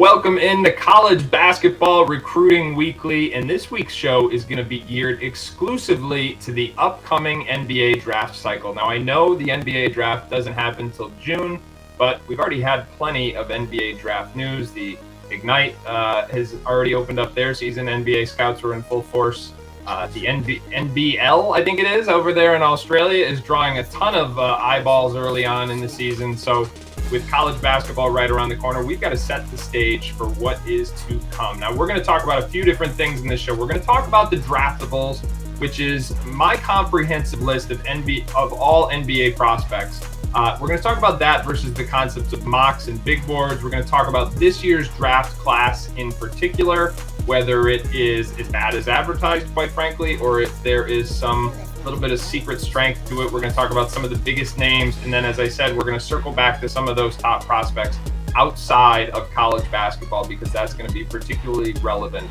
Welcome into College Basketball Recruiting Weekly, and this week's show is going to be geared exclusively to the upcoming NBA draft cycle. Now, I know the NBA draft doesn't happen until June, but we've already had plenty of NBA draft news. The Ignite has already opened up their season. NBA scouts are in full force. The NBL, I think it is, over there in Australia is drawing a ton of eyeballs early on in the season. So with college basketball right around the corner, we've got to set the stage for what is to come. Now, we're going to talk about a few different things in this show. We're going to talk about the Draftables, which is my comprehensive list of all NBA prospects. We're going to talk about that versus the concepts of mocks and big boards. We're going to talk about this year's draft class in particular, whether it is as bad as advertised, quite frankly, or if there is some little bit of secret strength to it. We're going to talk about some of the biggest names. And then, as I said, we're going to circle back to some of those top prospects outside of college basketball, because that's going to be particularly relevant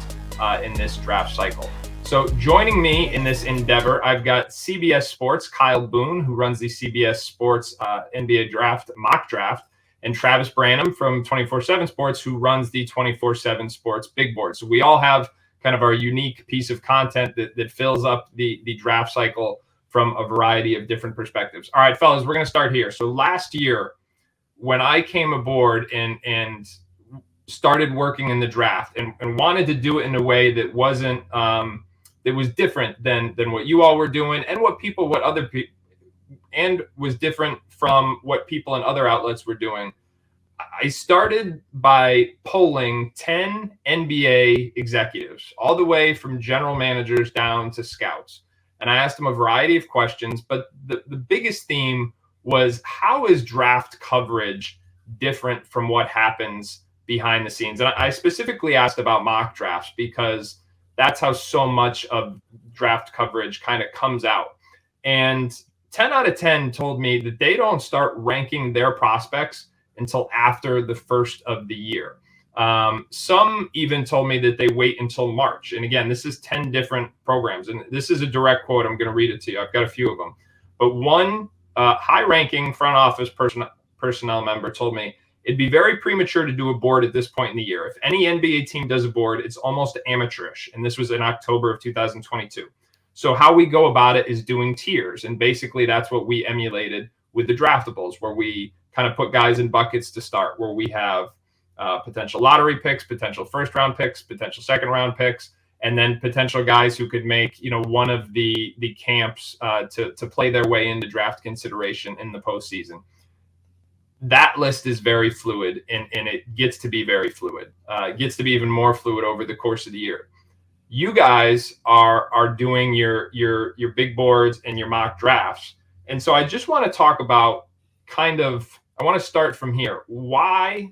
in this draft cycle. So joining me in this endeavor, I've got CBS Sports, Kyle Boone, who runs the CBS Sports NBA draft mock draft, and Travis Branham from 24/7 Sports, who runs the 24/7 Sports big board. So we all have kind of our unique piece of content that fills up the draft cycle from a variety of different perspectives. All right, fellas, we're going to start here. So last year, when I came aboard and started working in the draft and wanted to do it in a way that wasn't that was different than what you all were doing and and was different from what people in other outlets were doing, I started by polling 10 NBA executives, all the way from general managers down to scouts. And I asked them a variety of questions, but the biggest theme was, how is draft coverage different from what happens behind the scenes? And I specifically asked about mock drafts because that's how so much of draft coverage kind of comes out. And 10 out of 10 told me that they don't start ranking their prospects until after the first of the year. Some even told me that they wait until March. And again, this is 10 different programs. And this is a direct quote. I'm going to read it to you. I've got a few of them. But one high-ranking front office personnel member told me, it'd be very premature to do a board at this point in the year. If any NBA team does a board, it's almost amateurish. And this was in October of 2022. So how we go about it is doing tiers. And basically that's what we emulated with the Draftables, where we kind of put guys in buckets to start, where we have potential lottery picks, potential first-round picks, potential second-round picks, and then potential guys who could make, one of the camps to play their way into draft consideration in the postseason. That list is very fluid, and it gets to be very fluid. It gets to be even more fluid over the course of the year. You guys are doing your big boards and your mock drafts, and so I just want to talk about I want to start from here. Why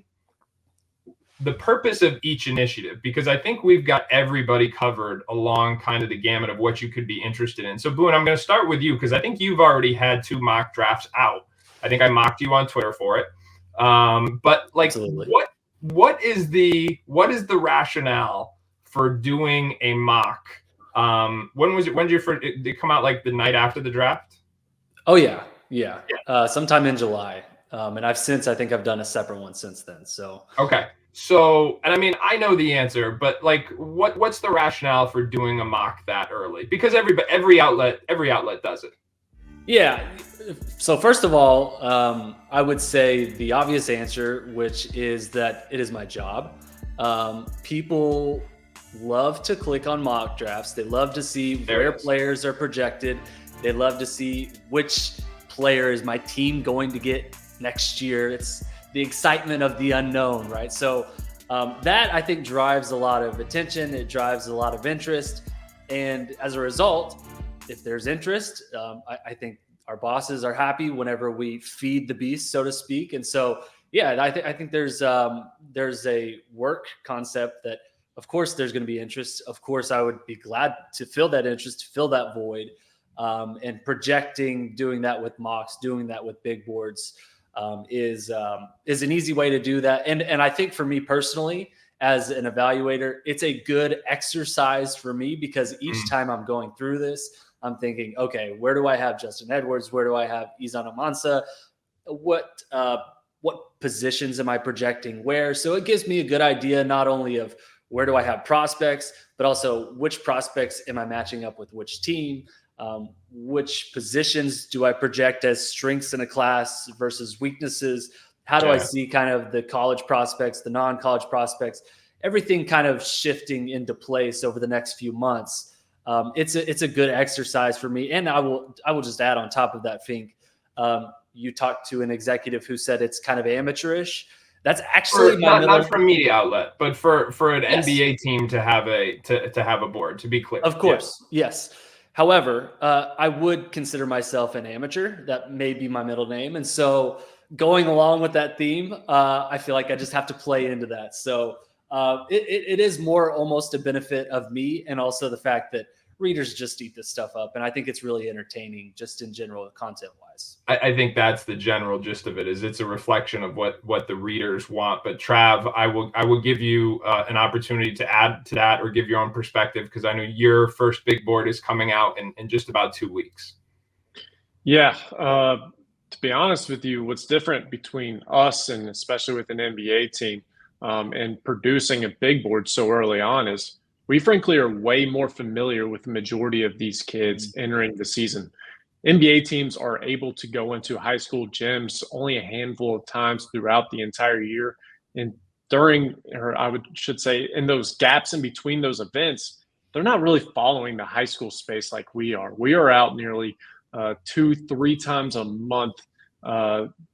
the purpose of each initiative? Because I think we've got everybody covered along kind of the gamut of what you could be interested in. So Boone, I'm going to start with you because I think you've already had 2 mock drafts out. I think I mocked you on Twitter for it. But like, absolutely. What is the rationale for doing a mock? When was it? When did it come out? Like the night after the draft? Oh yeah. Sometime in July. And I think I've done a separate one since then. So okay. So, and I mean, I know the answer, but like, what's the rationale for doing a mock that early? Because every outlet does it. Yeah. So first of all, I would say the obvious answer, which is that it is my job. People love to click on mock drafts. They love to see where players are projected. They love to see which player is my team going to get next year. It's the excitement of the unknown, right? So that I think drives a lot of attention. It drives a lot of interest. And as a result, if there's interest, I think our bosses are happy whenever we feed the beast, so to speak. And so, yeah, I think there's a work concept that, of course, there's going to be interest. Of course, I would be glad to fill that interest, to fill that void. And projecting, doing that with mocks, doing that with big boards is an easy way to do that. And I think for me personally, as an evaluator, it's a good exercise for me because each time I'm going through this, I'm thinking, okay, where do I have Justin Edwards? Where do I have Izan Amansa? What what positions am I projecting where. So it gives me a good idea not only of where do I have prospects, but also which prospects am I matching up with which team. Which positions do I project as strengths in a class versus weaknesses? How do I see kind of the college prospects, the non-college prospects, everything kind of shifting into place over the next few months? It's a good exercise for me. And I will just add on top of that, Fink, you talked to an executive who said it's kind of amateurish. That's actually not from a media outlet, but for an NBA team to have a board, to be clear. Of course, yes. However, I would consider myself an amateur. That may be my middle name. And so going along with that theme, I feel like I just have to play into that. So it is more almost a benefit of me, and also the fact that readers just eat this stuff up. And I think it's really entertaining just in general, content-wise. I think that's the general gist of it, is it's a reflection of what the readers want. But Trav, I will give you an opportunity to add to that or give your own perspective, because I know your first big board is coming out in just about 2 weeks. Yeah. To be honest with you, what's different between us and especially with an NBA team and producing a big board so early on is we frankly are way more familiar with the majority of these kids entering the season. NBA teams are able to go into high school gyms only a handful of times throughout the entire year. And should say, in those gaps in between those events, they're not really following the high school space like we are. We are out nearly 2-3 times a month,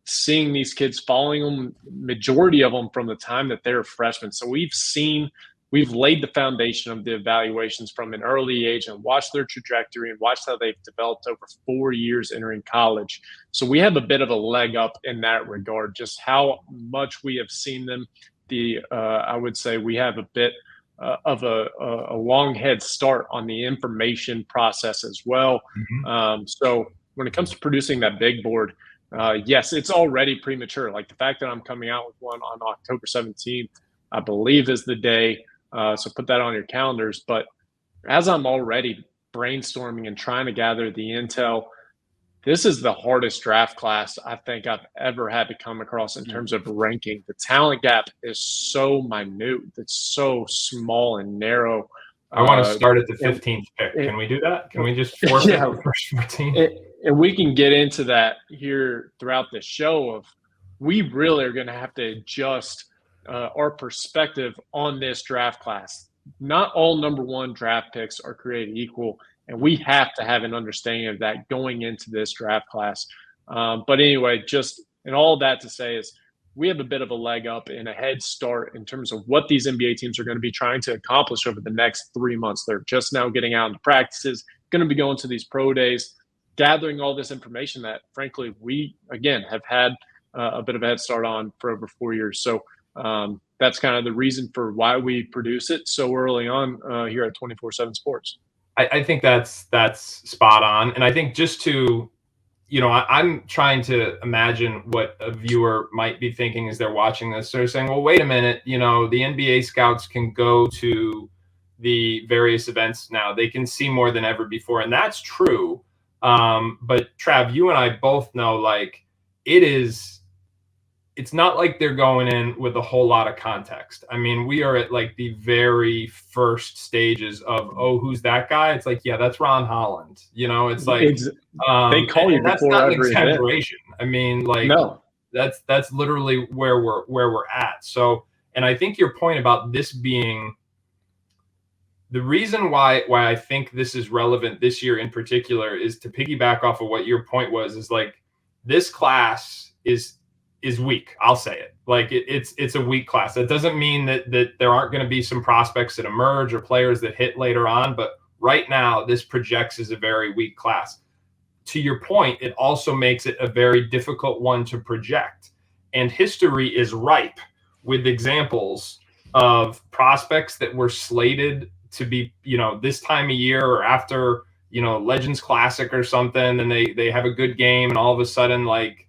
seeing these kids, following them, majority of them from the time that they're freshmen. So we've laid the foundation of the evaluations from an early age and watched their trajectory and watched how they've developed over 4 years entering college. So we have a bit of a leg up in that regard, just how much we have seen them. I would say we have a bit of a long head start on the information process as well. So when it comes to producing that big board, yes, it's already premature. Like the fact that I'm coming out with one on October 17th, I believe is the day. So put that on your calendars. But as I'm already brainstorming and trying to gather the intel, this is the hardest draft class I think I've ever had to come across in terms of ranking. The talent gap is so minute. It's so small and narrow. I want to start at the 15th pick. Can we do that? Can we just forfeit the first 14? And we can get into that here throughout the show of we really are going to have to adjust our perspective on this draft class. Not all number one draft picks are created equal, and we have to have an understanding of that going into this draft class. But anyway, just and all that to say is we have a bit of a leg up and a head start in terms of what these NBA teams are going to be trying to accomplish over the next 3 months. They're just now getting out into practices, going to be going to these pro days, gathering all this information that, frankly, we, again, have had a bit of a head start on for over 4 years. So that's kind of the reason for why we produce it so early on here at 24/7 Sports. I think that's spot on. And I think just to, I'm trying to imagine what a viewer might be thinking as they're watching this. They're saying, well, wait a minute, the NBA scouts can go to the various events now. They can see more than ever before. And that's true. But Trav, you and I both know, like, it's not like they're going in with a whole lot of context. I mean, we are at like the very first stages of, oh, who's that guy? It's like, yeah, that's Ron Holland. It's like they call you that's before not an every exaggeration. Event. I mean, like, no, that's literally where we're at. So, and I think your point about this being the reason why I think this is relevant this year in particular is to piggyback off of what your point was, is like this class is weak. I'll say it. Like it's a weak class. That doesn't mean that there aren't going to be some prospects that emerge or players that hit later on. But right now, this projects as a very weak class. To your point, it also makes it a very difficult one to project. And history is ripe with examples of prospects that were slated to be, this time of year or after, Legends Classic or something, and they have a good game, and all of a sudden, like,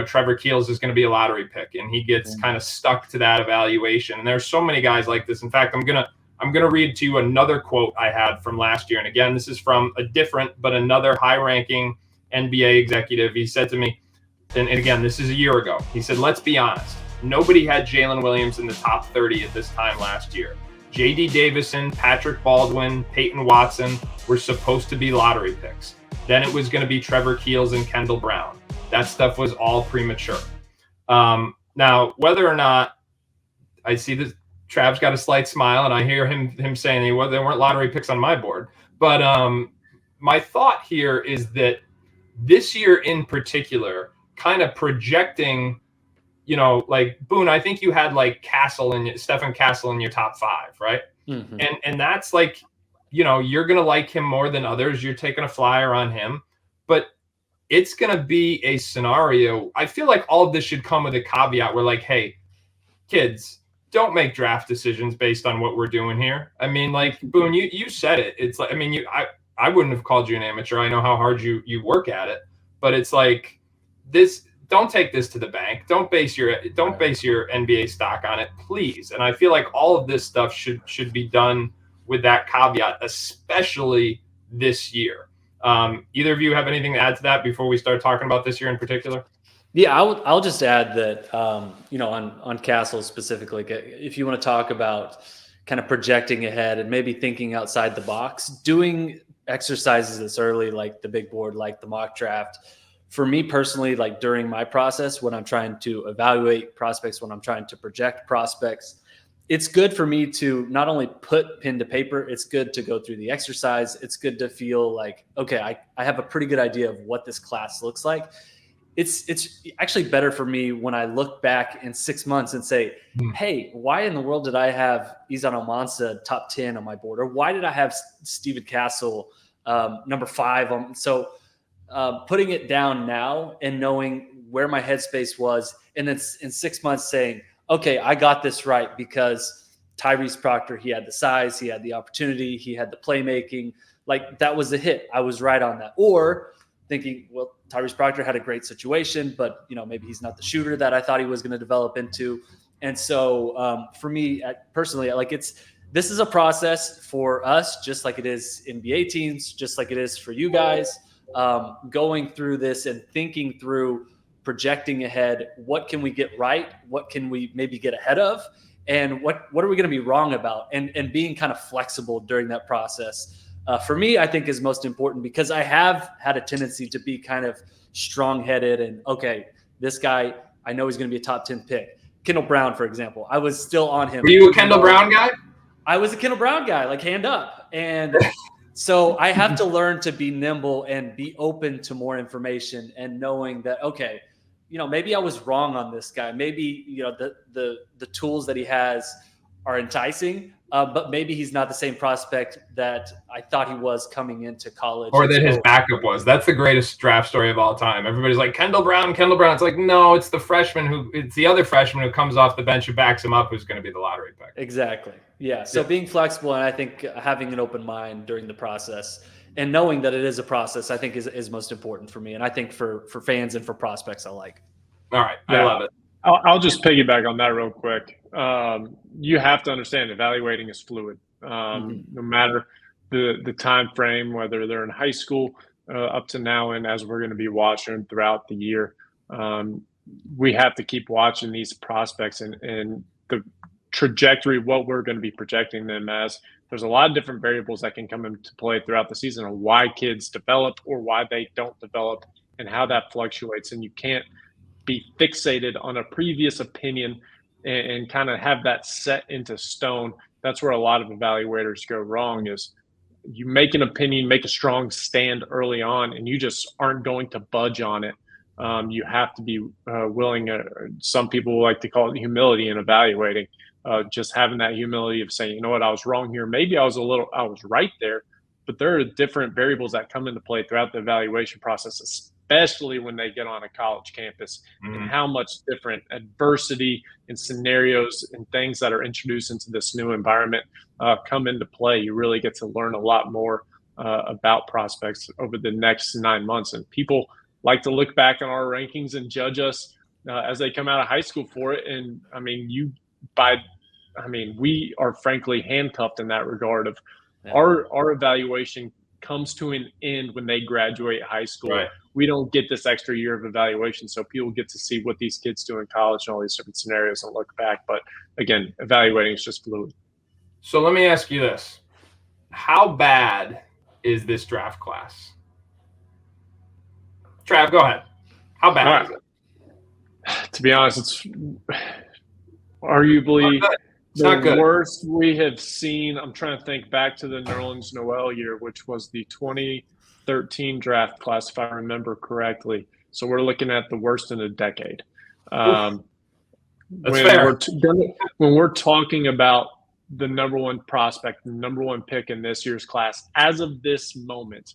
Trevor Keels is going to be a lottery pick, and he gets kind of stuck to that evaluation. And there's so many guys like this. In fact, I'm gonna read to you another quote I had from last year. And again, this is from a different but another high-ranking NBA executive. He said to me, and again, this is a year ago. He said, let's be honest. Nobody had Jalen Williams in the top 30 at this time last year. J.D. Davison, Patrick Baldwin, Peyton Watson were supposed to be lottery picks. Then it was going to be Trevor Keels and Kendall Brown. That stuff was all premature. Now, whether or not I see that Trav's got a slight smile, and I hear him saying they weren't lottery picks on my board. But my thought here is that this year in particular, kind of projecting, like Boone, I think you had like Stephen Castle in your top 5, right? Mm-hmm. And that's like, you're going to like him more than others. You're taking a flyer on him, but it's going to be a scenario. I feel like all of this should come with a caveat where like, hey, kids, don't make draft decisions based on what we're doing here. I mean, like Boone, you said it. It's like, I mean, I wouldn't have called you an amateur. I know how hard you work at it, but it's like this. Don't take this to the bank. Don't base your NBA stock on it, please. And I feel like all of this stuff should be done with that caveat, especially this year. Either of you have anything to add to that before we start talking about this year in particular? Yeah, I'll just add that on Castle specifically, if you want to talk about kind of projecting ahead and maybe thinking outside the box, doing exercises this early, like the big board, like the mock draft. For me personally, like during my process, when I'm trying to evaluate prospects, when I'm trying to project prospects, it's good for me to not only put pen to paper, it's good to go through the exercise. It's good to feel like, okay, I have a pretty good idea of what this class looks like. It's actually better for me when I look back in 6 months and say, hey, why in the world did I have Izan Almansa top 10 on my board? Or why did I have Stephen Castle number 5? So putting it down now and knowing where my headspace was, and then in 6 months saying, okay, I got this right because Tyrese Proctor, he had the size, he had the opportunity, he had the playmaking. Like that was a hit. I was right on that. Or thinking, well, Tyrese Proctor had a great situation, but maybe he's not the shooter that I thought he was going to develop into. And so for me personally, like this is a process for us, just like it is NBA teams, just like it is for you guys, going through this and thinking through projecting ahead. What can we get right? What can we maybe get ahead of? And what are we going to be wrong about? And being kind of flexible during that process. For me, I think is most important because I have had a tendency to be kind of strong-headed and, okay, this guy, I know he's going to be a top 10 pick. Kendall Brown, for example, I was still on him. Were you a Kendall Brown guy? I was a Kendall Brown guy, like hand up. And so I have to learn to be nimble and be open to more information and knowing that, okay, maybe I was wrong on this guy. Maybe, the tools that he has are enticing, but maybe he's not the same prospect that I thought he was coming into college. Or that his backup was. That's the greatest draft story of all time. Everybody's like, Kendall Brown. It's like, no, it's the other freshman who comes off the bench who backs him up who's going to be the lottery pick. Exactly. Yeah. So being flexible, and I think having an open mind during the process and knowing that it is a process, I think is most important for me. And I think for fans and for prospects alike. All right. I love it. I'll just piggyback on that real quick. You have to understand evaluating is fluid. No matter the time frame, whether they're in high school up to now and as we're going to be watching throughout the year, we have to keep watching these prospects and the trajectory, what we're going to be projecting them as. There's a lot of different variables that can come into play throughout the season on why kids develop or why they don't develop and how that fluctuates. And you can't be fixated on a previous opinion and kind of have that set into stone. That's where a lot of evaluators go wrong is you make an opinion, make a strong stand early on, and you just aren't going to budge on it. You have to be willing, some people like to call it humility in evaluating, just having that humility of saying, you know what, I was wrong here. Maybe I was right there, but there are different variables that come into play throughout the evaluation process, especially when they get on a college campus, and how much different adversity and scenarios and things that are introduced into this new environment come into play. You really get to learn a lot more about prospects over the next 9 months. And people like to look back on our rankings and judge us as they come out of high school for it. And we are frankly handcuffed in that regard of our evaluation comes to an end when they graduate high school. Right. we don't get this extra year of evaluation. So people get to see what these kids do in college and all these different scenarios and look back. But again, evaluating is just fluid. So let me ask you this. How bad is this draft class? Trav, go ahead. How bad is it? To be honest, it's arguably the worst we have seen. I'm trying to think back to the Nerlens Noel year, which was the 2013 draft class, if I remember correctly. So we're looking at the worst in a decade. That's fair. When we're talking about the number one prospect, the number one pick in this year's class, as of this moment,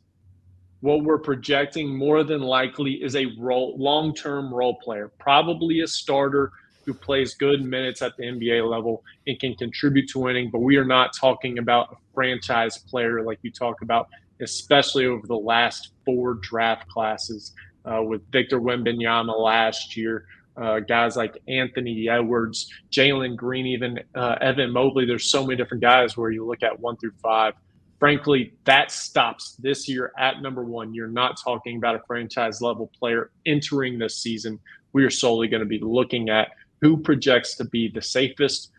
what we're projecting more than likely is a long-term role player, probably a starter who plays good minutes at the NBA level and can contribute to winning. But we are not talking about a franchise player like you talk about, especially over the last 4 draft classes with Victor Wembanyama last year, guys like Anthony Edwards, Jalen Green, even Evan Mobley. There's so many different guys where you look at 1 through 5. Frankly, that stops this year at number 1. You're not talking about a franchise level player entering this season. We are solely going to be looking at who projects to be the safest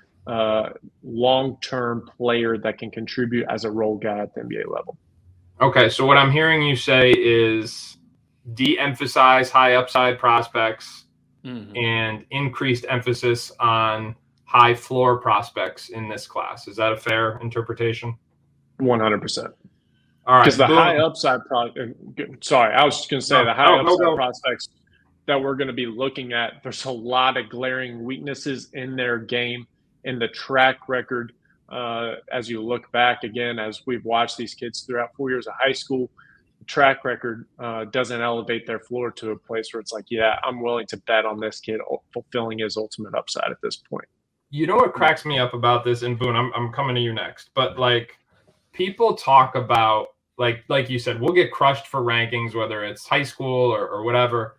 long-term player that can contribute as a role guy at the NBA level. Okay, so what I'm hearing you say is de-emphasize high upside prospects and increased emphasis on high floor prospects in this class. Is that a fair interpretation? 100%. All right. Because the high upside sorry, I was just going to say the high upside prospects that we're going to be looking at, there's a lot of glaring weaknesses in their game, in the track record. As you look back again, as we've watched these kids throughout 4 years of high school, the track record doesn't elevate their floor to a place where it's like, yeah, I'm willing to bet on this kid fulfilling his ultimate upside at this point. You know what cracks me up about this, and Boone, I'm coming to you next, but like people talk about, like you said, we'll get crushed for rankings, whether it's high school or whatever.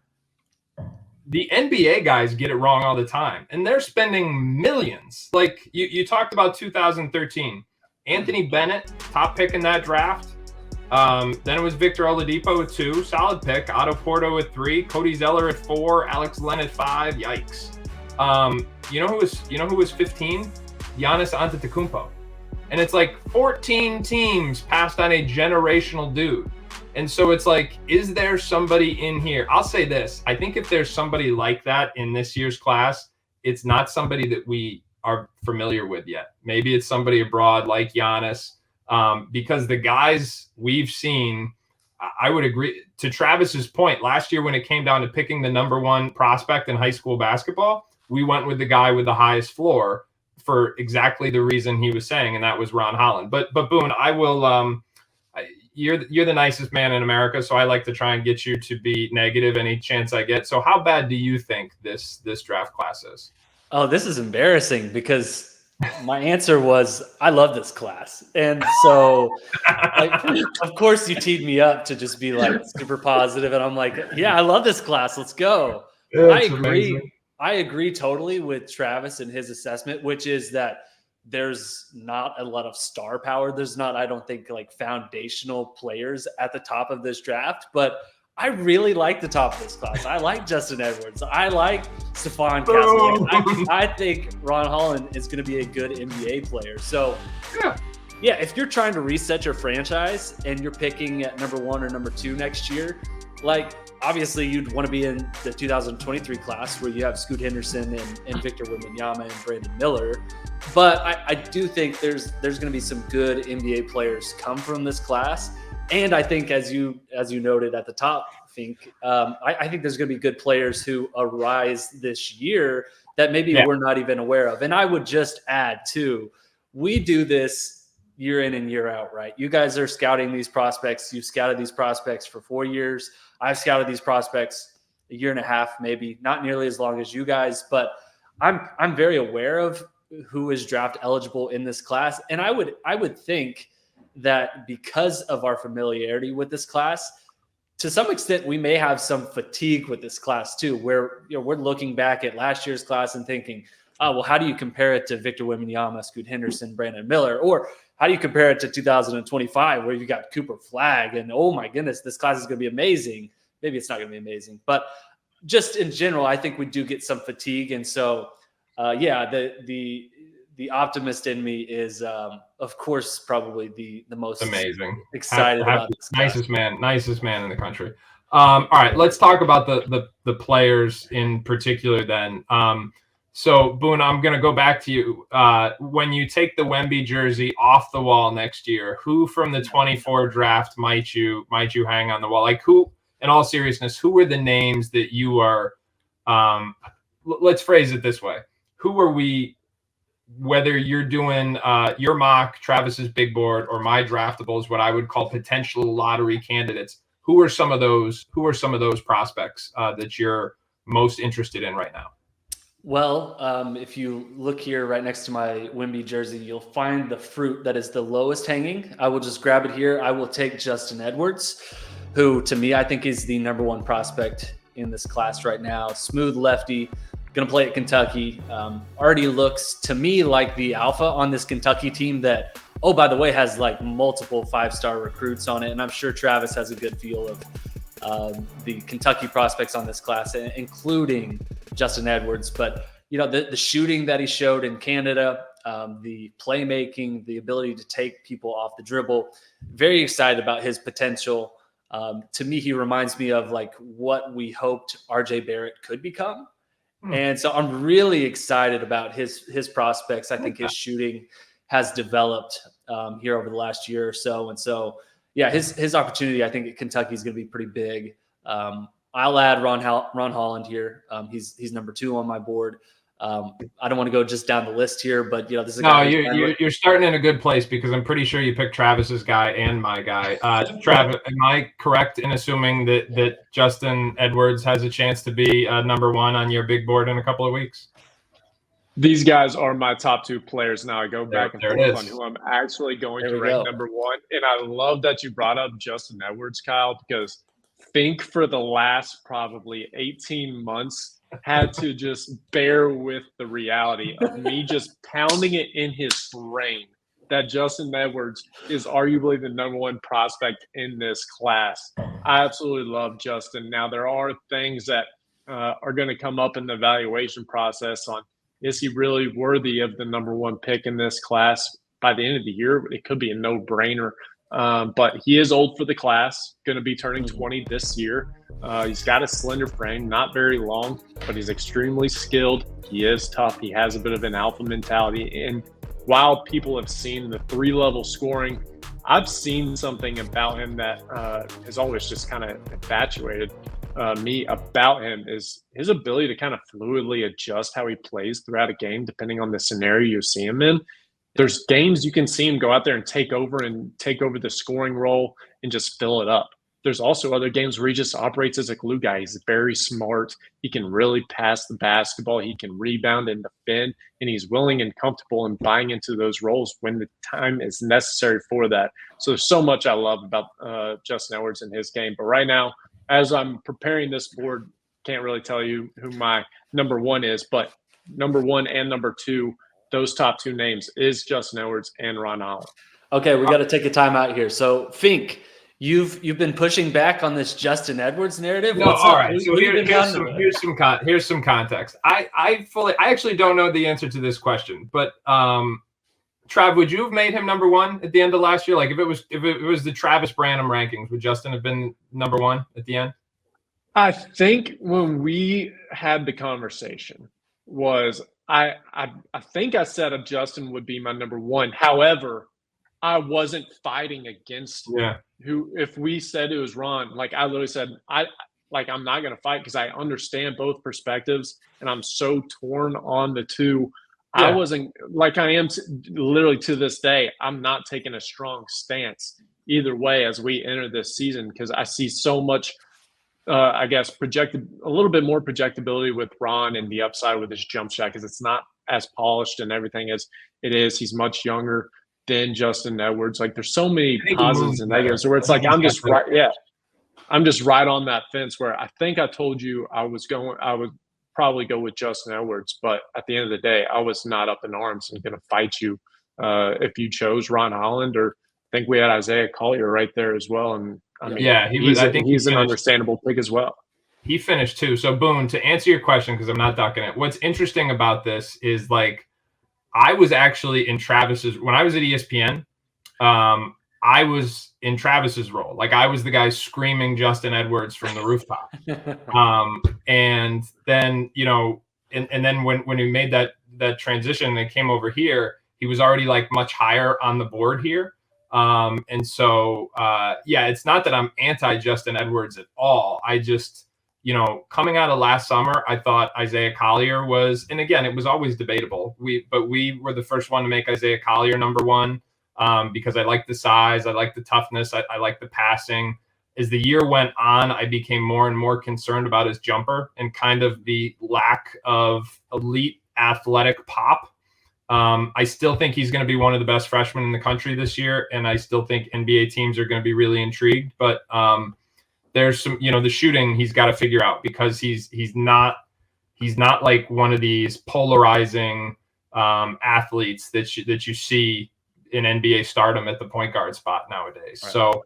The NBA guys get it wrong all the time, and they're spending millions. Like you talked about 2013. Anthony Bennett, top pick in that draft. Then it was Victor Oladipo at 2, solid pick. Otto Porto at 3, Cody Zeller at 4, Alex Len at 5. Yikes. You know who was 15? Giannis Antetokounmpo. And it's like 14 teams passed on a generational dude. And so it's like, is there somebody in here? I'll say this. I think if there's somebody like that in this year's class, it's not somebody that we are familiar with yet. Maybe it's somebody abroad like Giannis, because the guys we've seen, I would agree to Travis's point. Last year, when it came down to picking the number 1 prospect in high school basketball, we went with the guy with the highest floor for exactly the reason he was saying, and that was Ron Holland. But Boone, I will. You're the nicest man in America, so I like to try and get you to be negative any chance I get. So how bad do you think this draft class is? Oh, this is embarrassing because my answer was I love this class. And so of course you teed me up to just be like super positive, and I'm like, yeah, I love this class. Let's go. I agree. Amazing. I agree totally with Travis and his assessment, which is that there's not a lot of star power. There's not, I don't think, like foundational players at the top of this draft, but I really like the top of this class. I like Justin Edwards. I like Stephon Castle. I think Ron Holland is going to be a good NBA player. So yeah, if you're trying to reset your franchise and you're picking at number 1 or number 2 next year, like obviously you'd want to be in the 2023 class where you have Scoot Henderson and Victor Wembanyama and Brandon Miller. But I do think there's going to be some good NBA players come from this class. And I think as you noted at the top, Fink, I think there's going to be good players who arise this year that maybe we're not even aware of. And I would just add too, we do this year in and year out, right? You guys are scouting these prospects. You've scouted these prospects for 4 years. I've scouted these prospects a year and a half, maybe not nearly as long as you guys, but I'm very aware of who is draft eligible in this class. And I would think that because of our familiarity with this class, to some extent, we may have some fatigue with this class too, where we're looking back at last year's class and thinking, oh, well, how do you compare it to Victor Wembanyama, Scoot Henderson, Brandon Miller? Or how do you compare it to 2025 where you got Cooper Flagg and, oh my goodness, this class is going to be amazing. maybe it's not going to be amazing. But just in general, I think we do get some fatigue. And so, the optimist in me is, of course, probably the most amazing, excited about this class. nicest man in the country. All right, let's talk about the players in particular then. So Boone, I'm going to go back to you. When you take the Wemby jersey off the wall next year, who from the 24 draft might you hang on the wall? Like, who, in all seriousness, who were the names that you are? Let's phrase it this way: who are we? Whether you're doing your mock, Travis's big board, or my draftables, what I would call potential lottery candidates, who are some of those prospects that you're most interested in right now? Well, if you look here right next to my Wemby jersey, you'll find the fruit that is the lowest hanging. I will just grab it here. I will take Justin Edwards, who to me I think is the number one prospect in this class right now. Smooth lefty. Going to play at Kentucky. Already looks to me like the alpha on this Kentucky team that, oh, by the way, has like multiple 5-star recruits on it. And I'm sure Travis has a good feel of the Kentucky prospects on this class, including Justin Edwards. But, you know, the shooting that he showed in Canada, the playmaking, the ability to take people off the dribble, very excited about his potential. To me, he reminds me of like what we hoped RJ Barrett could become. And so I'm really excited about his prospects. I think his shooting has developed here over the last year or so. And so, yeah, his opportunity, I think, at Kentucky is going to be pretty big. I'll add Ron Holland here. He's number 2 on my board. I don't want to go just down the list here, but you know, this is you're starting in a good place because I'm pretty sure you picked Travis's guy and my guy. Travis, am I correct in assuming that Justin Edwards has a chance to be number 1 on your big board in a couple of weeks? These guys are my top 2 players. Now I go back and forth on who I'm actually going to rank number 1. And I love that you brought up Justin Edwards, Kyle, because think for the last probably 18 months had to just bear with the reality of me just pounding it in his brain that Justin Edwards is arguably the number 1 prospect in this class. I absolutely love Justin. Now, there are things that are going to come up in the evaluation process on, is he really worthy of the number 1 pick in this class by the end of the year? It could be a no-brainer. But he is old for the class, going to be turning 20 this year. He's got a slender frame, not very long, but he's extremely skilled. He is tough. He has a bit of an alpha mentality. And while people have seen the 3-level scoring, I've seen something about him that has always just kind of infatuated me about him, is his ability to kind of fluidly adjust how he plays throughout a game, depending on the scenario you see him in. There's games you can see him go out there and take over the scoring role and just fill it up. There's also other games where he just operates as a glue guy. He's very smart. He can really pass the basketball. He can rebound and defend, and he's willing and comfortable in buying into those roles when the time is necessary for that. So there's so much I love about Justin Edwards and his game. But right now, as I'm preparing this board, can't really tell you who my number 1 is, but number 1 and number 2, those top 2 names is Justin Edwards and Ron Holland. Okay, we got to take a time out here. So, Fink, you've been pushing back on this Justin Edwards narrative. No, all right. So here's some context. I actually don't know the answer to this question, but Trav, would you have made him number 1 at the end of last year? Like if it was the Travis Branham rankings, would Justin have been number 1 at the end? I think when we had the conversation was I think I said Justin would be my number 1. However, I wasn't fighting against who. If we said it was Ron, like I literally said, I'm not going to fight because I understand both perspectives, and I'm so torn on the 2. Yeah. I wasn't like I am literally to this day. I'm not taking a strong stance either way as we enter this season because I see so much. I guess projected a little bit more projectability with Ron and the upside with his jump shot because it's not as polished and everything as it is. He's much younger than Justin Edwards. Like there's so many positives and negatives where it's like I'm just right. Yeah, I'm just right on that fence where I think I told you I would probably go with Justin Edwards, but at the end of the day, I was not up in arms and going to fight you if you chose Ron Holland, or I think we had Isaiah Collier right there as well, and I mean, yeah, he was. I think he's an finished, understandable pick as well. he finished too. So Boone, to answer your question, because I'm not ducking it. What's interesting about this is like I was actually in Travis's when I was at ESPN. I was in Travis's role. Like I was the guy screaming Justin Edwards from the rooftop. And then, you know, and then when he made that transition and came over here, he was already like much higher on the board here. And so, yeah, it's not that I'm anti Justin Edwards at all. I just, you know, coming out of last summer, I thought Isaiah Collier was, and again, it was always debatable. But we were the first one to make Isaiah Collier number one, because I like the size, I like the toughness, I like the passing. As the year went on, I became more and more concerned about his jumper and kind of the lack of elite athletic pop. I still think he's going to be one of the best freshmen in the country this year, and I still think NBA teams are going to be really intrigued. But there's some, you know, the shooting he's got to figure out, because he's not like one of these polarizing athletes that you see in NBA stardom at the point guard spot nowadays. Right. So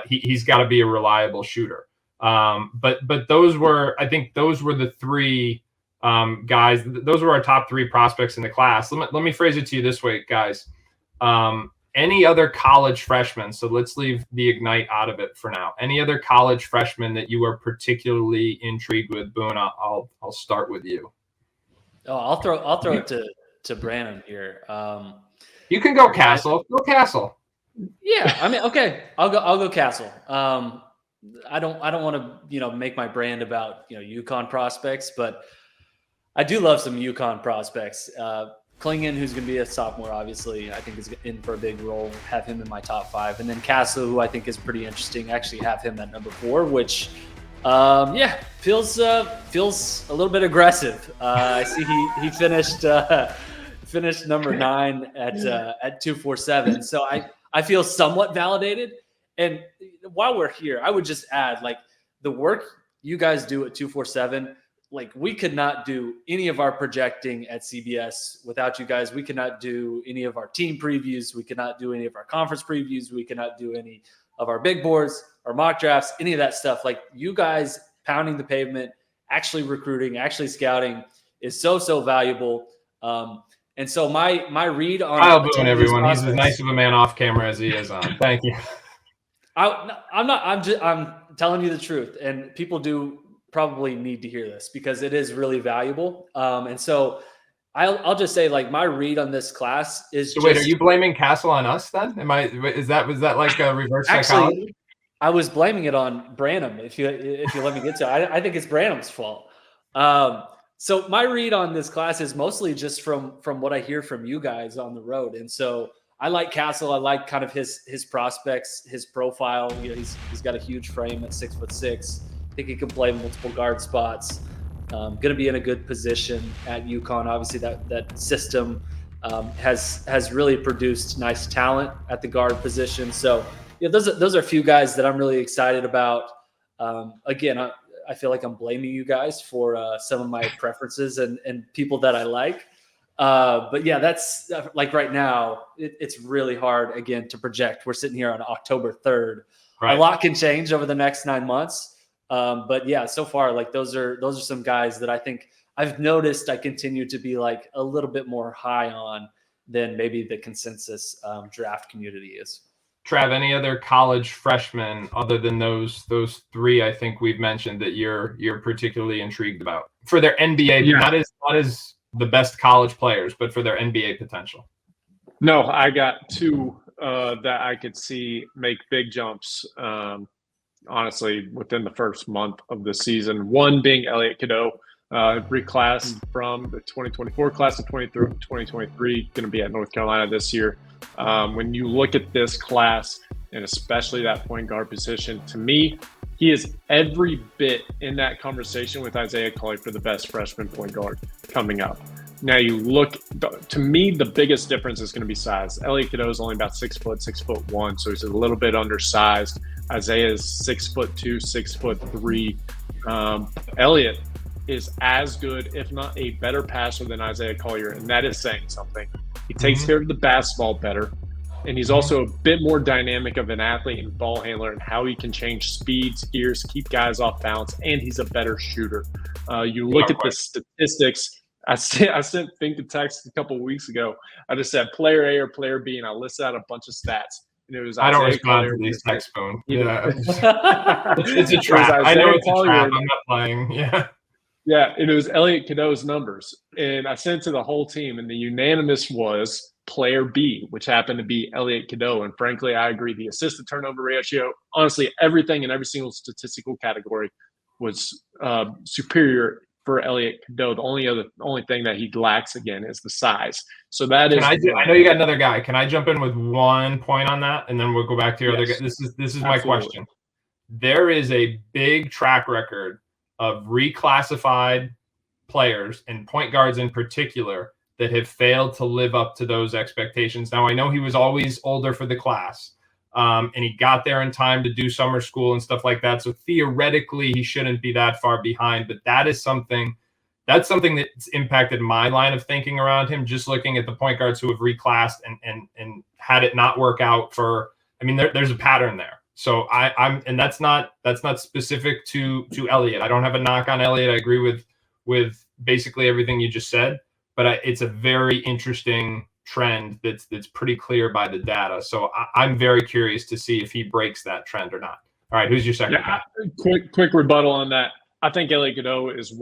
he's got to be a reliable shooter. But those were the three guys. Those were our top three prospects in the class. Let me phrase it to you this way, guys. Any other college freshmen, so let's leave the Ignite out of it for now. Any other college freshmen that you are particularly intrigued with? Boone, I'll start with you. Oh, I'll throw it to Branham here. You can go Castle. Go Castle. Yeah, I mean, okay, I'll go Castle. I don't want to, you know, make my brand about, you know, UConn prospects, but I do love some UConn prospects. Klingon, who's going to be a sophomore, obviously, I think is in for a big role. Have him in my top 5, and then Castle, who I think is pretty interesting. Actually, have him at number 4, which, feels a little bit aggressive. I see he finished number 9 at 247. So I feel somewhat validated. And while we're here, I would just add, like, the work you guys do at 247. Like, we could not do any of our projecting at CBS without you guys. We could not do any of our team previews. We could not do any of our conference previews. We could not do any of our big boards or mock drafts, any of that stuff. Like, you guys pounding the pavement, actually recruiting, actually scouting is so valuable. And so my read on Kyle Boone, everyone, he's as nice of a man off camera as he is on. Thank you. I'm telling you the truth, and people do probably need to hear this because it is really valuable. And so I'll just say, like, my read on this class is. So wait, are you blaming Castle on us then? Was that like a reverse psychology? Actually, I was blaming it on Branham. If you let me get to it, I think it's Branham's fault. So my read on this class is mostly just from what I hear from you guys on the road. And so I like Castle. I like kind of his prospects, his profile. You know, he's got a huge frame at 6'6". I think he can play multiple guard spots. Going to be in a good position at UConn. Obviously, that system has really produced nice talent at the guard position. So, yeah, those are a few guys that I'm really excited about. Again, I feel like I'm blaming you guys for some of my preferences and people that I like. But yeah, that's like right now, it's really hard, again, to project. We're sitting here on October 3rd. Right. A lot can change over the next 9 months. But yeah, so far, like, those are some guys that I think I've noticed I continue to be like a little bit more high on than maybe the consensus draft community is. Trav, any other college freshmen other than those three I think we've mentioned that you're particularly intrigued about for their NBA? Yeah. Not as the best college players, but for their NBA potential. No, I got 2 that I could see make big jumps. Honestly, within the first month of the season. One being Elliot Cadeau, reclassed from the 2024 class of 2023, going to be at North Carolina this year. When you look at this class, and especially that point guard position, to me, he is every bit in that conversation with Isaiah Collier for the best freshman point guard coming up. Now you look, to me, the biggest difference is going to be size. Elliot Cadeau is only about 6 foot, 6'1", so he's a little bit undersized. Isaiah is 6'2", 6'3". Elliot is as good, if not a better passer than Isaiah Collier, and that is saying something. He takes care of the basketball better. and he's also a bit more dynamic of an athlete and ball handler and how he can change speeds, gears, keep guys off balance, and he's a better shooter. You look at the statistics. I sent Fink a text a couple of weeks ago. I just said player A or player B, and I listed out a bunch of stats. And it was I don't respond to these texts, Boone. Yeah, it's a trap. I know it's a trap. I'm not playing. Yeah. Yeah, and it was Elliot Cadeau's numbers. And I sent it to the whole team, and the unanimous was player B, which happened to be Elliot Cadeau. And frankly, I agree. The assist-to-turnover ratio, honestly, everything in every single statistical category was superior for Elliot Cadeau. The only thing that he lacks, again, is the size. So that is. I know you got another guy. Can I jump in with one point on that, and then we'll go back to your other guy? This is my question. There is a big track record of reclassified players and point guards in particular that have failed to live up to those expectations. Now, I know he was always older for the class, and he got there in time to do summer school and stuff like that. So theoretically, he shouldn't be that far behind. But that's something that's impacted my line of thinking around him, just looking at the point guards who have reclassed and had it not work out for – I mean, there's a pattern there. So and that's not specific to Elliot. I don't have a knock on Elliot. I agree with basically everything you just said, but it's a very interesting trend that's pretty clear by the data. So I'm very curious to see if he breaks that trend or not. All right, who's your second guy? Quick rebuttal on that. I think Elliot Cadeau is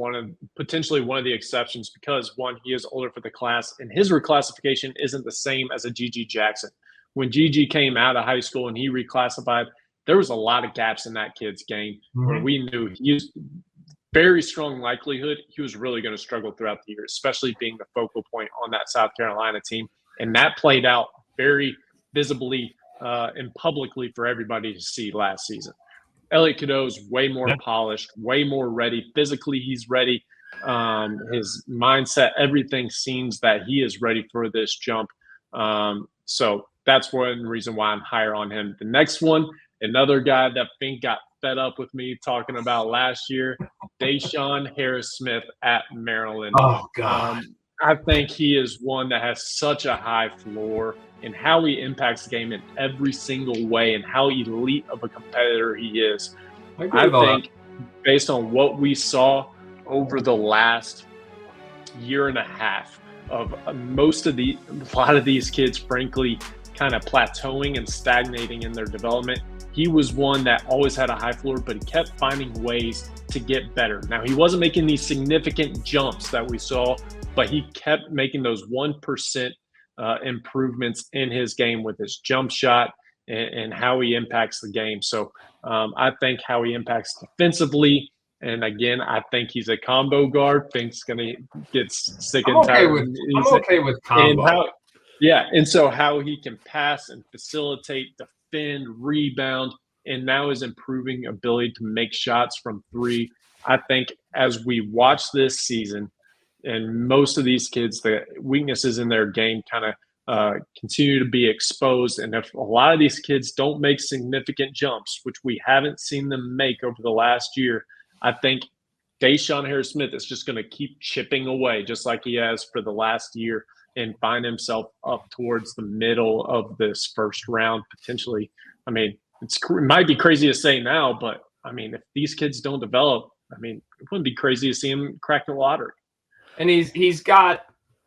potentially one of the exceptions because, one, he is older for the class, and his reclassification isn't the same as a Gigi Jackson. When Gigi came out of high school and he reclassified, there was a lot of gaps in that kid's game where we knew he was very strong likelihood he was really going to struggle throughout the year, especially being the focal point on that South Carolina team. And that played out very visibly and publicly for everybody to see last season. Elliot Cadeau is way more polished, way more ready. Physically, he's ready. His mindset, everything seems that he is ready for this jump. So that's one reason why I'm higher on him. The next one, another guy that Fink got fed up with me talking about last year, Deshaun Harris-Smith at Maryland. Oh, God. I think he is one that has such a high floor in how he impacts the game in every single way and how elite of a competitor he is. I think based on what we saw over the last year and a half of a lot of these kids, frankly, kind of plateauing and stagnating in their development, he was one that always had a high floor, but he kept finding ways to get better. Now, he wasn't making these significant jumps that we saw, but he kept making those 1% improvements in his game with his jump shot and how he impacts the game. So I think how he impacts defensively, and again, I think he's a combo guard. Fink's going to get sick and tired. I'm okay with combo. And so how he can pass and facilitate, defend, rebound, and now his improving ability to make shots from three. I think as we watch this season, and most of these kids, the weaknesses in their game kind of continue to be exposed. And if a lot of these kids don't make significant jumps, which we haven't seen them make over the last year, I think Deshaun Harris-Smith is just going to keep chipping away, just like he has for the last year, and find himself up towards the middle of this first round, potentially. I mean, it might be crazy to say now, but I mean, if these kids don't develop, I mean, it wouldn't be crazy to see him crack the lottery. And he's got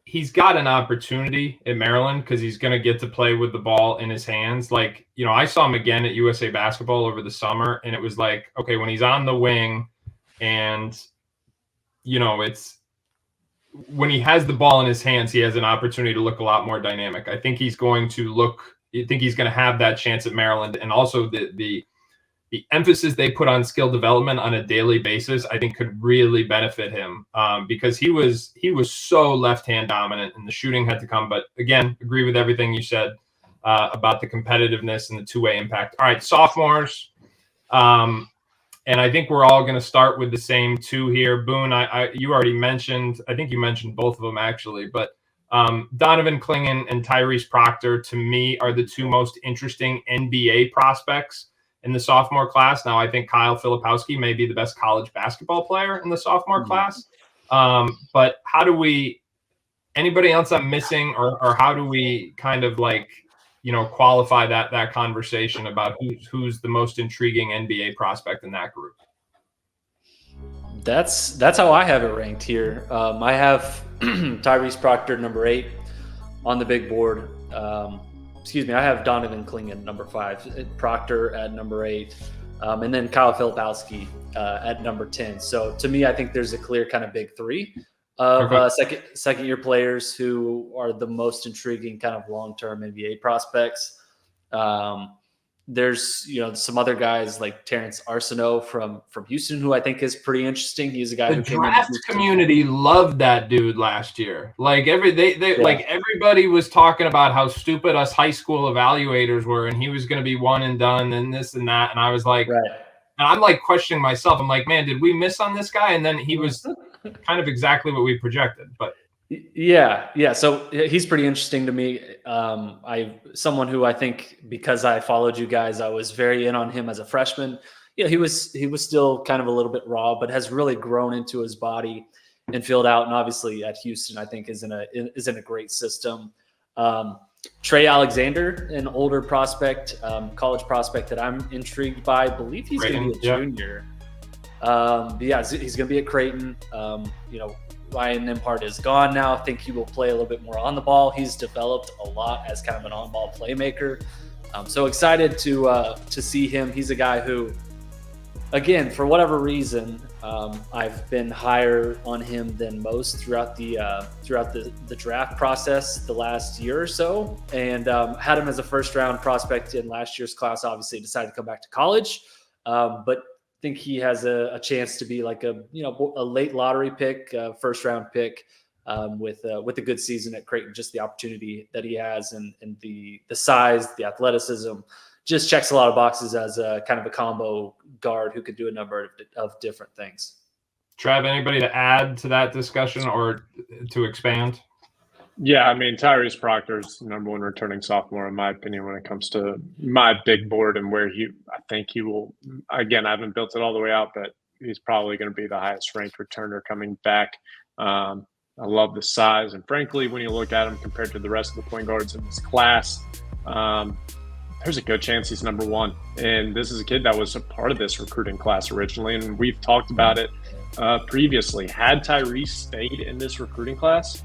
an opportunity at Maryland because he's going to get to play with the ball in his hands. Like, you know, I saw him again at USA Basketball over the summer, and it was like, okay, when he's on the wing and, you know, it's when he has the ball in his hands, he has an opportunity to look a lot more dynamic. I think he's going to have that chance at Maryland. And also the emphasis they put on skill development on a daily basis, I think could really benefit him because he was so left-hand dominant and the shooting had to come. But again, agree with everything you said about the competitiveness and the two-way impact. All right, sophomores. And I think we're all going to start with the same two here. Boone, you already mentioned, I think you mentioned both of them actually, but Donovan Clingan and Tyrese Proctor, to me, are the two most interesting NBA prospects in the sophomore class. Now, I think Kyle Filipowski may be the best college basketball player in the sophomore class. But how do we – anybody else I'm missing or how do we kind of like qualify that conversation about who's the most intriguing NBA prospect in that group? That's how I have it ranked here. I have Tyrese Proctor number 8 on the big board. I have Donovan Clingan number 5, Proctor at number 8, and then Kyle Filipowski at number 10. So to me, I think there's a clear kind of big 3 of second year players who are the most intriguing kind of long-term NBA prospects. There's some other guys like Terrence Arsenault from Houston, who I think is pretty interesting. He's a guy the who came draft community loved that dude last year. Like like everybody was talking about how stupid us high school evaluators were, and he was going to be one and done, and this and that. And I was like, and I'm like questioning myself. I'm like, man, did we miss on this guy? And then he was kind of exactly what we projected, but. Yeah. So he's pretty interesting to me. Someone who I think, because I followed you guys, I was very in on him as a freshman. He was still kind of a little bit raw, but has really grown into his body and filled out. And obviously at Houston, I think is in a great system. Trey Alexander, an older prospect, college prospect that I'm intrigued by. I believe he's going to be a junior. He's going to be at Creighton. Ryan Nembhard is gone now. I think he will play a little bit more on the ball. He's developed a lot as kind of an on-ball playmaker. So excited to see him. He's a guy who, again, for whatever reason, I've been higher on him than most throughout the draft process the last year or so, and had him as a first-round prospect in last year's class. Obviously, decided to come back to college, but think he has a chance to be like a late lottery pick, first round pick, with a good season at Creighton. Just the opportunity that he has and the size, the athleticism, just checks a lot of boxes as a kind of a combo guard who could do a number of different things. Trav, anybody to add to that discussion or to expand? Yeah, I mean, Tyrese Proctor's number 1 returning sophomore, in my opinion, when it comes to my big board and where I think he will, again, I haven't built it all the way out, but he's probably going to be the highest ranked returner coming back. I love the size. And frankly, when you look at him compared to the rest of the point guards in this class, there's a good chance he's number 1. And this is a kid that was a part of this recruiting class originally. And we've talked about it previously. Had Tyrese stayed in this recruiting class,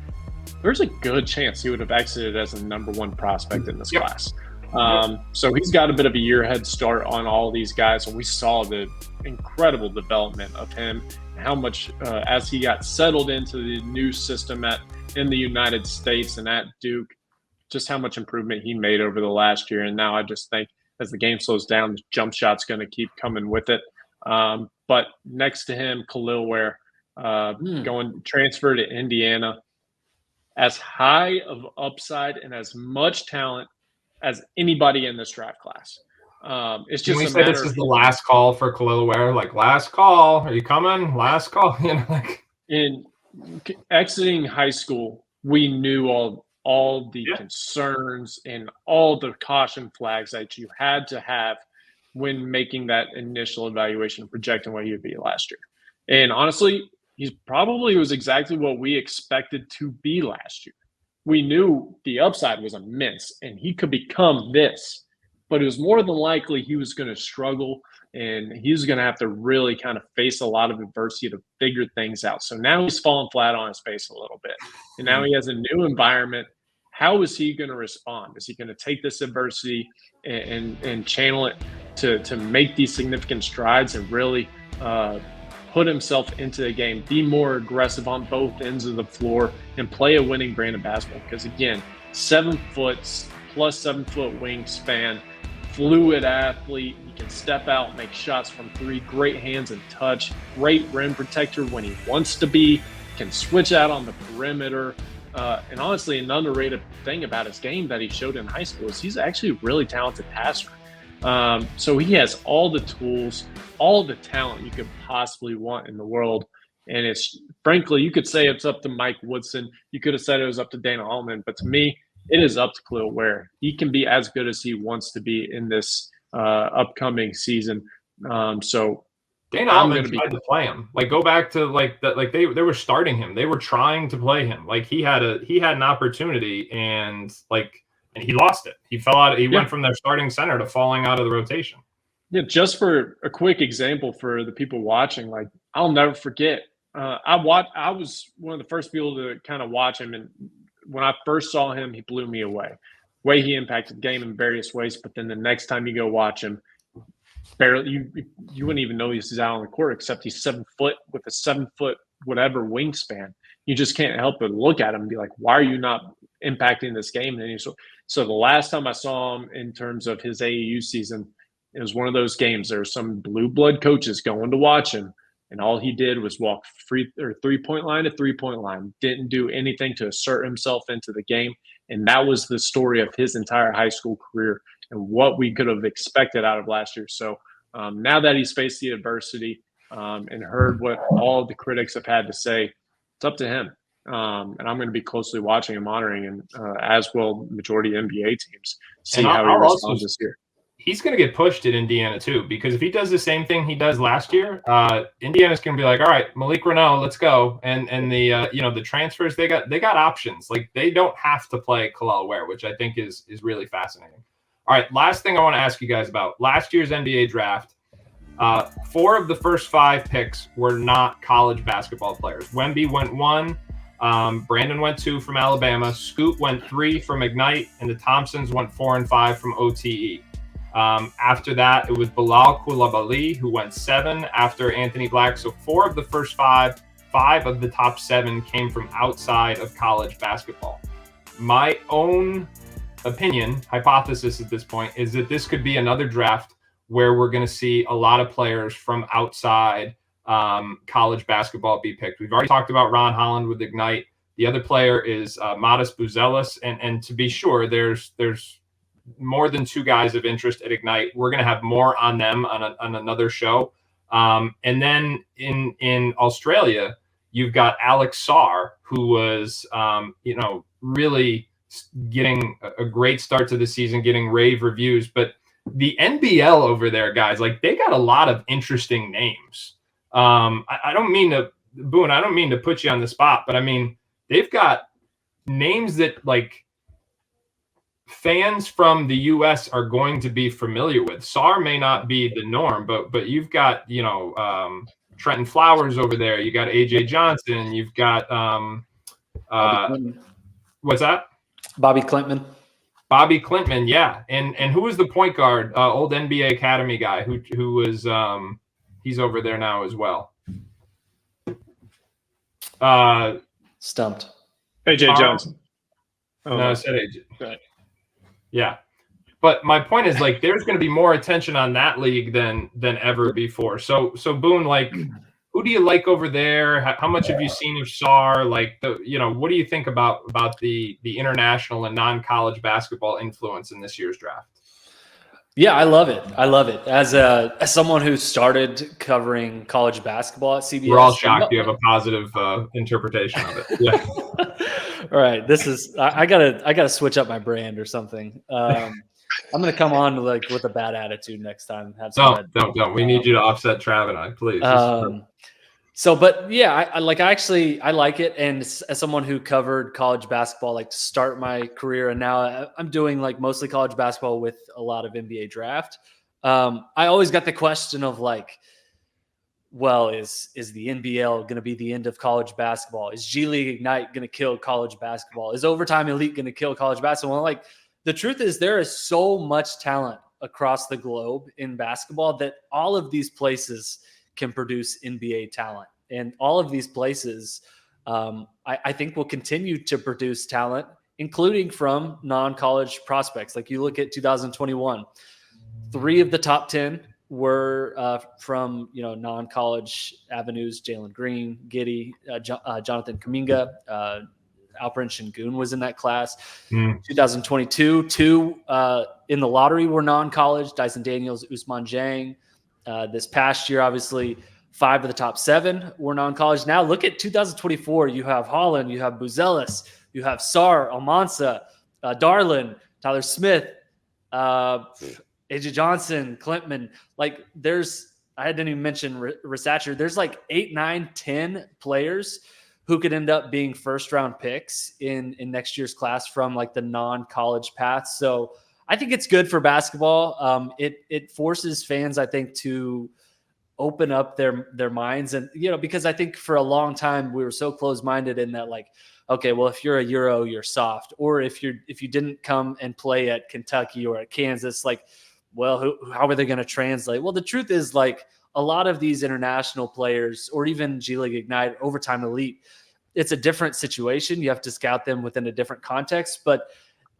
there's a good chance he would have exited as a number 1 prospect in this class. So he's got a bit of a year head start on all these guys. And we saw the incredible development of him, and how much as he got settled into the new system in the United States and at Duke, just how much improvement he made over the last year. And now I just think as the game slows down, the jump shot's going to keep coming with it. But next to him, Khalil Ware, going transfer to Indiana. As high of upside and as much talent as anybody in this draft class. It's just. Can we say this is the last call for Khalil Ware? Like, last call? Are you coming? Last call? In exiting high school, we knew all the concerns and all the caution flags that you had to have when making that initial evaluation and projecting what you'd be last year. And honestly, he probably was exactly what we expected to be last year. We knew the upside was immense and he could become this, but it was more than likely he was going to struggle and he was going to have to really kind of face a lot of adversity to figure things out. So now he's fallen flat on his face a little bit. And now he has a new environment. How is he going to respond? Is he going to take this adversity and channel it to make these significant strides and really put himself into the game, be more aggressive on both ends of the floor, and play a winning brand of basketball? Because again, 7 foot plus 7 foot wingspan, fluid athlete. He can step out, make shots from 3, great hands and touch, great rim protector when he wants to be, can switch out on the perimeter. And honestly, an underrated thing about his game that he showed in high school is he's actually a really talented passer. So he has all the tools, all the talent you could possibly want in the world. And it's, frankly, you could say it's up to Mike Woodson. You could have said it was up to Dana Altman. But to me, it is up to Khalil Ware. He can be as good as he wants to be in this upcoming season. So Dana Altman tried to play him. Like, go back to they were starting him. They were trying to play him. Like, he had an opportunity, and and he lost it. He fell out. He went from their starting center to falling out of the rotation. Yeah, just for a quick example for the people watching, like I'll never forget. I was one of the first people to kind of watch him, and when I first saw him, he blew me away. Way he impacted the game in various ways, but then the next time you go watch him, barely you wouldn't even know he's out on the court, except he's 7 foot with a 7 foot whatever wingspan. You just can't help but look at him and be like, why are you not impacting this game? And so the last time I saw him in terms of his AAU season, it was one of those games. There were some blue blood coaches going to watch him, and all he did was walk 3-point line to 3-point line. Didn't do anything to assert himself into the game, and that was the story of his entire high school career and what we could have expected out of last year. So now that he's faced the adversity and heard what all of the critics have had to say, it's up to him. And I'm going to be closely watching and monitoring, and as will majority NBA teams, see how he responds this year. He's going to get pushed at Indiana too, because if he does the same thing he does last year, Indiana's going to be like, all right, Malik Renaud, let's go. And the the transfers, they got options. Like, they don't have to play Kalal Ware, which I think is really fascinating. All right, last thing I want to ask you guys about last year's NBA draft. 4 of the first 5 picks were not college basketball players. Wemby went 1. Brandon went 2 from Alabama. Scoot went 3 from Ignite, and the Thompsons went 4 and 5 from OTE. After that, it was Bilal Coulibaly who went 7 after Anthony Black. So 4 of the first 5 of the top 7 came from outside of college basketball. My own opinion, hypothesis at this point, is that this could be another draft where we're going to see a lot of players from outside college basketball be picked. We've already talked about Ron Holland with Ignite. The other player is Modest Buzelis, and to be sure, there's more than 2 guys of interest at Ignite. We're going to have more on them on another show. And then in Australia, you've got Alex Sarr, who was, really getting a great start to the season, getting rave reviews. But the NBL over there, guys, like, they got a lot of interesting names. I don't mean to, Boone, I don't mean to put you on the spot, but I mean, they've got names that, like, fans from the U.S. are going to be familiar with. Sarr may not be the norm, but you've got, Trenton Flowers over there. You got A.J. Johnson. You've got what's that? Bobby Klintman. Bobby Klintman, yeah. And who was the point guard? Old NBA Academy guy who was he's over there now as well. Stumped. A.J. Johnson. No, I said A.J. Right. Yeah. But my point is, like, there's going to be more attention on that league than ever before. So Boone, like, who do you like over there? How much have you seen of Sarr? Like, what do you think about the international and non-college basketball influence in this year's draft? Yeah, I love it. As someone who started covering college basketball at CBS, we're all shocked you have a positive interpretation of it. Yeah. All right, this is I gotta switch up my brand or something. I'm gonna come on with a bad attitude next time. Don't. We need you to offset Trav and I, please. But yeah, I like it. And as someone who covered college basketball, like, to start my career, and now I'm doing, like, mostly college basketball with a lot of NBA draft. I always got the question of, like, well, is the NBL going to be the end of college basketball? Is G League Ignite going to kill college basketball? Is Overtime Elite going to kill college basketball? Like, the truth is, there is so much talent across the globe in basketball that all of these places can produce NBA talent. And all of these places, I think, will continue to produce talent, including from non-college prospects. Like, you look at 2021, 3 of the top 10 were from non-college avenues. Jalen Green, Giddey, Jonathan Kuminga, Alperen Şengün was in that class. 2022, 2 in the lottery were non-college: Dyson Daniels, Ousmane Dieng. This past year, obviously, 5 of the top 7 were non-college. Now look at 2024. You have Holland, you have Buzelis, you have Sarr, Almansa, Darlin, Tyler Smith, A.J. Johnson, Klintman. Like, I didn't even mention Resacher. There's like 8, 9, 10 players who could end up being first-round picks in next year's class from like the non-college paths. So I think it's good for basketball. It forces fans, I think, to open up their minds. And, because I think for a long time we were so closed-minded in that, like, okay, well, if you're a Euro, you're soft. Or if you didn't come and play at Kentucky or at Kansas, like, well, how are they going to translate? Well, the truth is, like, a lot of these international players or even G League Ignite, Overtime Elite, it's a different situation. You have to scout them within a different context, but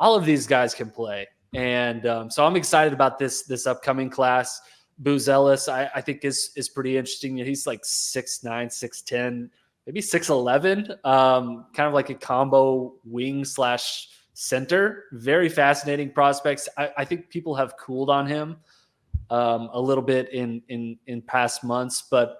all of these guys can play. And so I'm excited about this upcoming class. Booz Ellis, I think is pretty interesting. He's like 6'9", 6'10", maybe 6'11", kind of like a combo wing / center. Very fascinating prospects. I think people have cooled on him a little bit in past months, but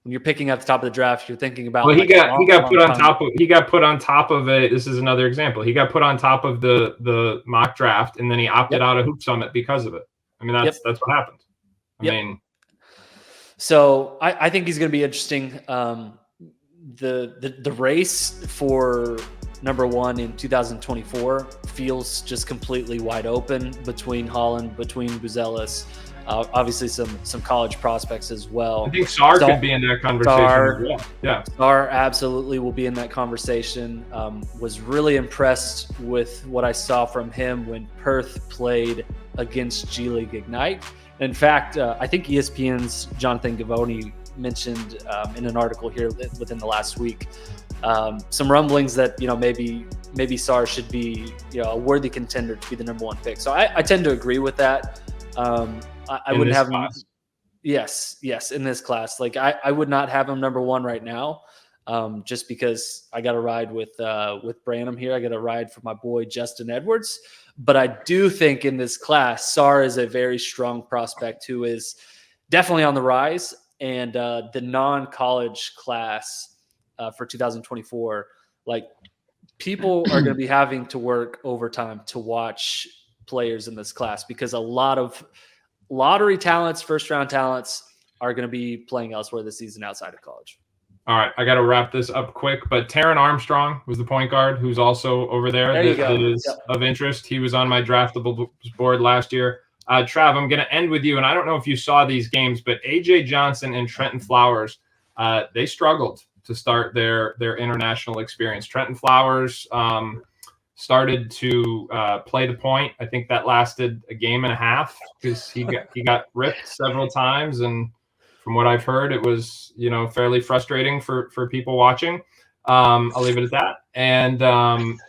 when you're picking at the top of the draft, you're thinking about. Well, he got put on top of it. This is another example. He got put on top of the mock draft, and then he opted out of Hoop Summit because of it. I mean, that's what happened. I mean, so I think he's going to be interesting. The race for number one in 2024 feels just completely wide open between Holland, between Buzelis, obviously some college prospects as well. I think Sar could be in that conversation. Sar absolutely will be in that conversation. Was really impressed with what I saw from him when Perth played against G League Ignite. In fact, I think ESPN's Jonathan Gavoni mentioned in an article here within the last week some rumblings that maybe Sar should be a worthy contender to be the number one pick. So I tend to agree with that. I wouldn't have him. Yes, in this class. Like I would not have him number one right now, just because I got to ride with Branham here. I got to ride for my boy Justin Edwards. But I do think in this class, Sar is a very strong prospect who is definitely on the rise. And the non-college class for 2024, like, people are going to be having to work overtime to watch players in this class because a lot of lottery talents, first-round talents are going to be playing elsewhere this season outside of college. All right, I got to wrap this up quick, but Taron Armstrong was the point guard who's also over there that is of interest. He was on my draftable board last year. Trav, I'm going to end with you, and I don't know if you saw these games, but A.J. Johnson and Trenton Flowers, they struggled to start their international experience. Trenton Flowers started to play the point. I think that lasted a game and a half because he got ripped several times, and from what I've heard, it was fairly frustrating for people watching. I'll leave it at that. And and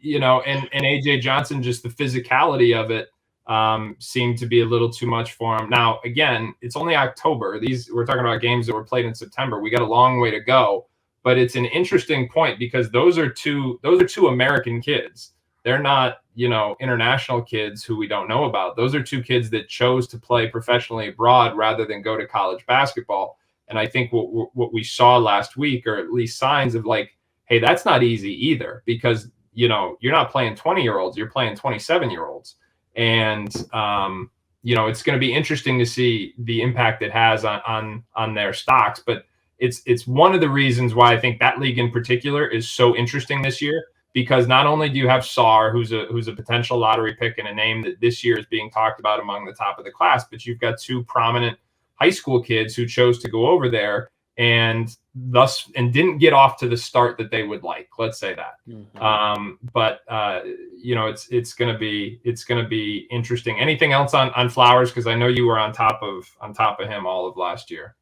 AJ Johnson, just the physicality of it seemed to be a little too much for him. Now, again, it's only October. We're talking about games that were played in September. We got a long way to go, but it's an interesting point because those are two American kids. They're not, international kids who we don't know about. Those are two kids that chose to play professionally abroad rather than go to college basketball. And I think what we saw last week, or at least signs of, like, hey, that's not easy either, because, you're not playing 20-year-olds, you're playing 27-year-olds. And, it's going to be interesting to see the impact it has on their stocks. But it's one of the reasons why I think that league in particular is so interesting this year. Because not only do you have Sar, who's a potential lottery pick and a name that this year is being talked about among the top of the class, but you've got two prominent high school kids who chose to go over there and didn't get off to the start that they would like. Let's say that. Mm-hmm. It's gonna be interesting. Anything else on Flowers? Because I know you were on top of him all of last year.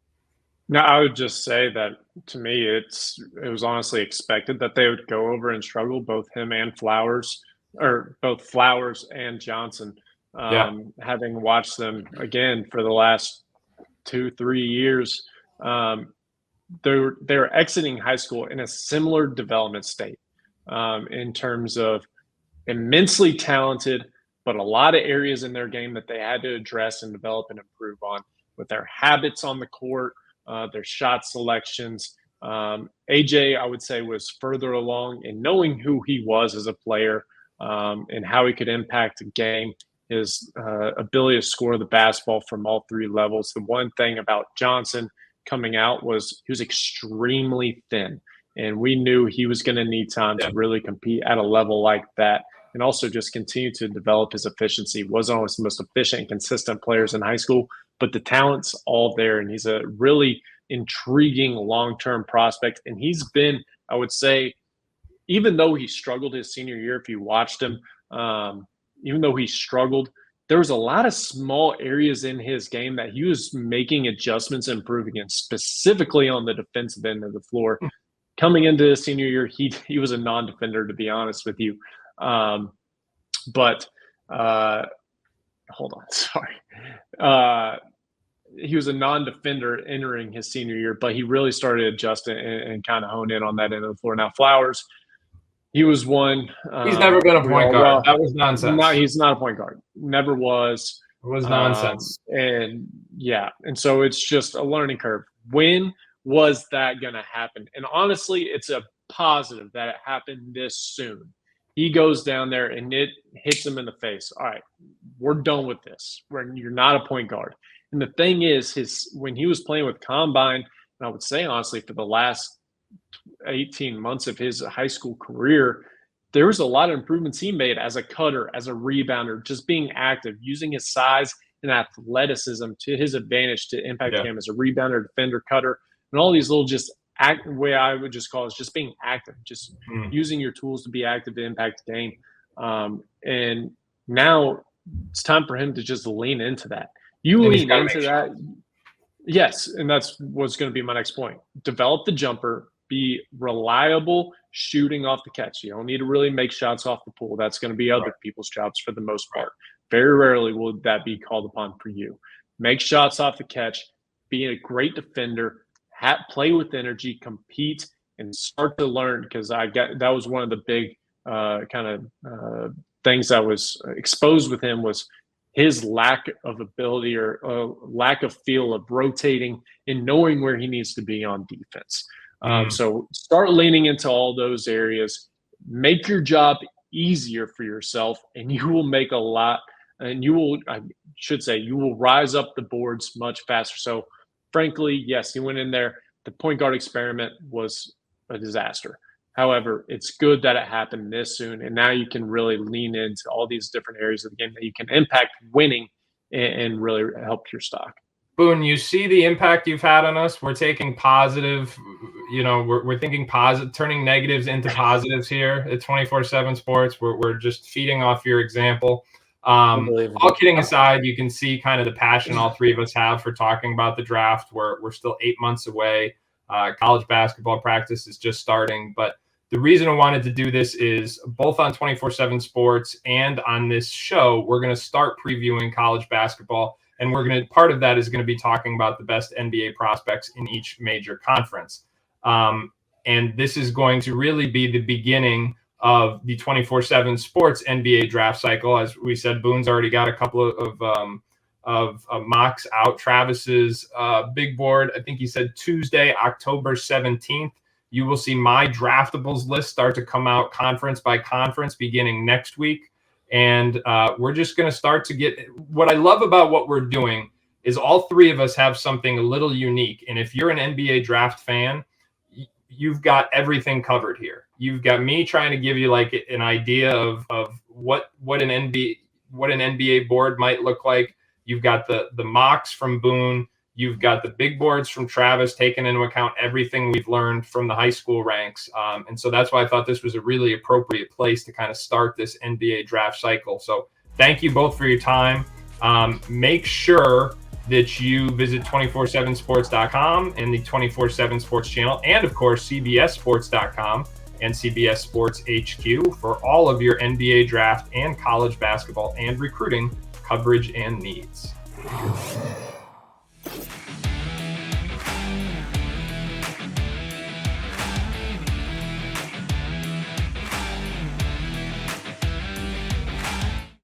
No, I would just say that to me, it was honestly expected that they would go over and struggle, both him and Flowers, or both Flowers and Johnson. Having watched them again for the last 2-3 years, they're exiting high school in a similar development state in terms of immensely talented, but a lot of areas in their game that they had to address and develop and improve on with their habits on the court. Their shot selections. AJ, I would say, was further along in knowing who he was as a player and how he could impact a game, his ability to score the basketball from all three levels. The one thing about Johnson coming out was he was extremely thin. And we knew he was going to need time to really compete at a level like that, and also just continue to develop his efficiency. Wasn't always the most efficient and consistent players in high school, but the talent's all there, and he's a really intriguing long-term prospect. And he's been, I would say, even though he struggled his senior year, if you watched him, even though he struggled, there was a lot of small areas in his game that he was making adjustments and improving in, specifically on the defensive end of the floor. Coming into his senior year, he was a non-defender, to be honest with you. But hold on, sorry. He was a non-defender entering his senior year, but he really started adjusting and kind of honed in on that end of the floor. Now, Flowers, he was one. He's never been a point guard. That was nonsense. No, he's not a point guard. Never was. It was nonsense. And so it's just a learning curve. When was that going to happen? And honestly, it's a positive that it happened this soon. He goes down there and it hits him in the face. All right, we're done with this. You're not a point guard. And the thing is, when he was playing with Combine, and I would say honestly for the last 18 months of his high school career, there was a lot of improvements he made as a cutter, as a rebounder, just being active, using his size and athleticism to his advantage to impact him as a rebounder, defender, cutter, and all these little way I would just call it is just being active, just using your tools to be active to impact the game. And now it's time for him to just lean into that. You lean into that. Yes, and that's what's going to be my next point. Develop the jumper, be reliable shooting off the catch. You don't need to really make shots off the pool. That's going to be other people's jobs for the most part. Very rarely will that be called upon for you. Make shots off the catch, be a great defender, play with energy, compete, and start to learn, because that was one of the big things that was exposed with him was his lack of ability or lack of feel of rotating and knowing where he needs to be on defense. So start leaning into all those areas. Make your job easier for yourself, and you will make a lot. And you will rise up the boards much faster. So, frankly, yes, he went in there. The point guard experiment was a disaster. However, it's good that it happened this soon, and now you can really lean into all these different areas of the game that you can impact winning and really help your stock. Boone, you see the impact you've had on us. We're taking positive, we're thinking positive, turning negatives into positives here at 24/7 Sports. We're just feeding off your example. All kidding aside, you can see kind of the passion all three of us have for talking about the draft. We're still 8 months away. College basketball practice is just starting, but the reason I wanted to do this is both on 24/7 Sports and on this show, we're going to start previewing college basketball, and part of that is going to be talking about the best NBA prospects in each major conference. And this is going to really be the beginning of the 24/7 Sports NBA draft cycle. As we said, Boone's already got a couple of mocks out. Travis's big board, I think he said Tuesday, October 17th. You will see my draftables list start to come out conference by conference beginning next week. And we're just going to start to get – what I love about what we're doing is all three of us have something a little unique. And if you're an NBA draft fan, you've got everything covered here. You've got me trying to give you like an idea of what an NBA board might look like. You've got the mocks from Boone. You've got the big boards from Travis, taking into account everything we've learned from the high school ranks. And so that's why I thought this was a really appropriate place to kind of start this NBA draft cycle. So thank you both for your time. Make sure that you visit 247sports.com and the 24/7 Sports channel, and of course CBSSports.com and CBS Sports HQ for all of your NBA draft and college basketball and recruiting coverage and needs.